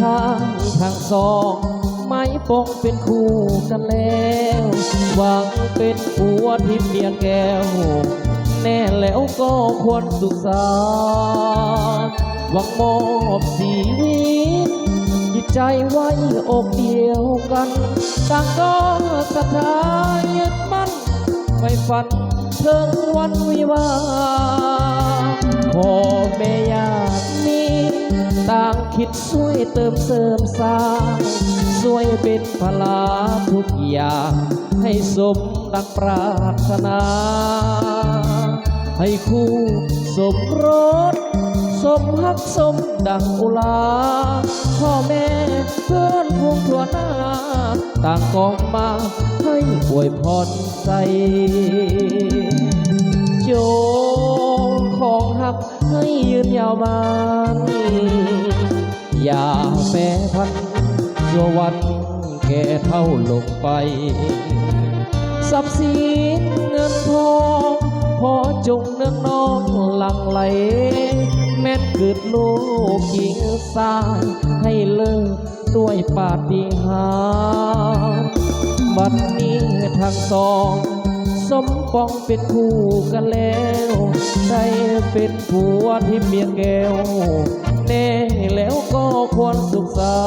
ทางทั้งสองไม่ปองเป็นคู่กันแล้วหวังเป็นผัวที่เมียแก้วแน่แล้วก็ควรสุขสารหวังมอบชีวิตจิตใจไว้อกเดียวกันต่างก็ศรัทธายึดมั่นไปฝันถึงวันวิวาพ่อแม่ญาตินี้ต่างคิดช่วยเติมเสริมสร้างช่วยเป็นพลาทุกอย่างให้สมดังปรารถนาให้คู่สมรสสมฮักสมดังอุลาพ่อแม่เพื่อนพวงทั่วหน้าต่างก็มาให้อวยพรใจโจงของฮักให้ยืนยาวมานอย่าแปรพันตัววันแก่เท่าลงไปทรัพย์สินเงินทองพอจงเนืองน้องหลังไหลแม้นเกิดลูกหญิงสายให้เลิกด้วยปาฏิหาริย์บัดนี้ทั้งสองสมปองเป็นคู่กันแล้วได้เป็นผัวที่เมียแก้วแน่แล้วก็ควรสุขสา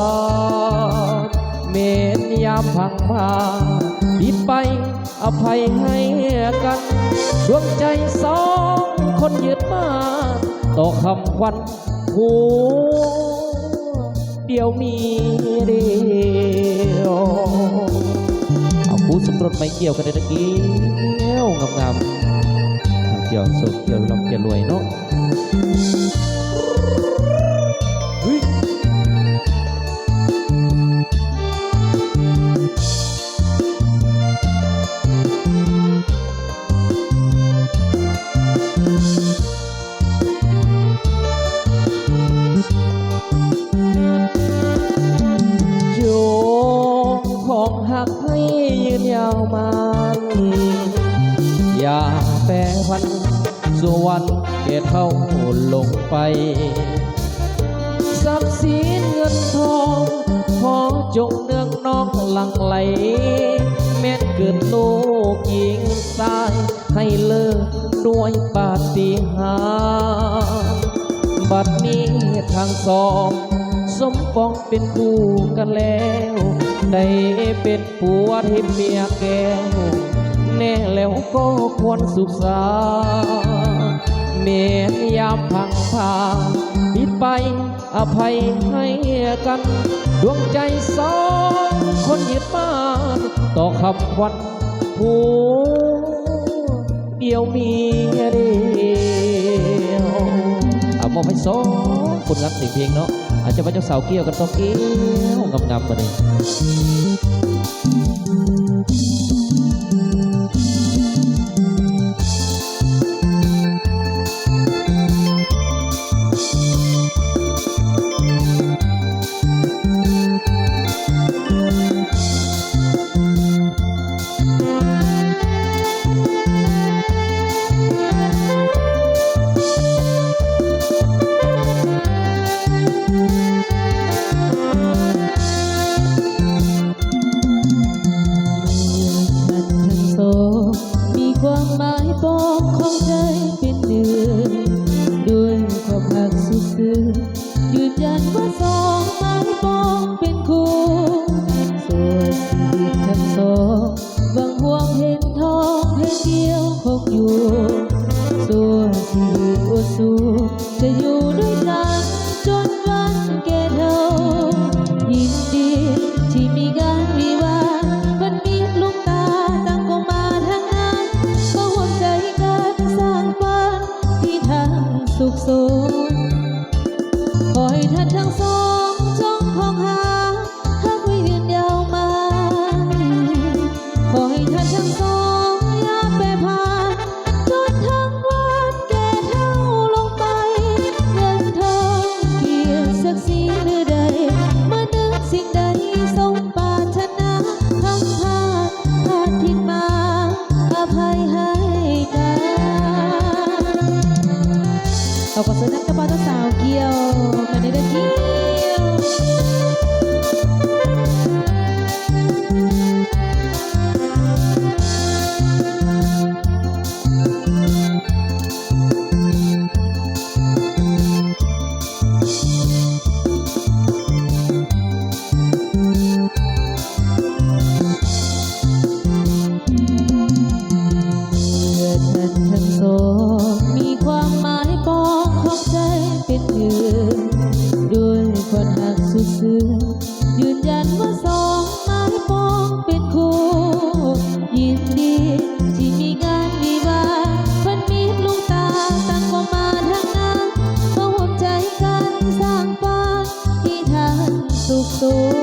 รเมตยามพังพาผิดไปอภัยให้กันดวงใจสองคนยึดมาต่อคำวันผัวเดียวมีเดียวเอาคู่สมรสไม่เกี่ยวกันเลยนะเกี้ยวงามๆเกี่ยวสุขเกี่ยวลำเกี่ยวรวยเนาะของหักให้ยืนยาวมันอย่าแปรพันส่วนเก็บเท่าลงไปทรัพย์สินเงินทองพอจงเนืองน้องหลังไหลแม้เกิดลูกหญิงสายให้เลิกด้วยปาฏิหาริย์บัดนี้ทางสองสมปองเป็นคู่กันแล้วได้เป็นผัวที่เมียแก้วแน่แล้วก็ควรสุขสารเมียยามพังพาผิดไปอภัยให้กันดวงใจสองคนยึดมั่นต่อคำวันผัวเดียวมีเดียวมอบให้สองคนงานเพลงเนาะอาจจะว่าเจ้าสาวเกี่ยวกันต้องเกี่ยวงามๆมาเลยความหมายปองของใจเป็นเดือนด้วยความรักสุดซึ้งยืนยันว่าสองหมายปองเป็นคู่ส่วนชีวิตทั้งสองบางห่วงเห็นทองเห็นเดียวคงอยู่ส่วนชีวิตอดสู้จะอยู่ด้วยกันจนวันแก่เฒ่ายินดีที่มีการวิวาห์วันมีลูกตาตั้งก็มาทั้งนั้นก็ห่วงใจกันสร้างฝันที่ทางสุขสมขอให้ท่านทั้งสองจงคงหาหักไว้ยืนยาวมาขอให้ท่านทั้งสองอย่าแปรผันจนทั้งวันแก่เฒ่าลงไปเงินทองเกียรติศักดิ์ศรีหรือใดเมื่อนึกสิ่งใดสมปรารถนาทั้งพาดทิ้งมาอภัยให้กันเราก็ซื้อนักกระเป๋าสาวเกี่ยวกันในเรื่องเกี่ยว รู้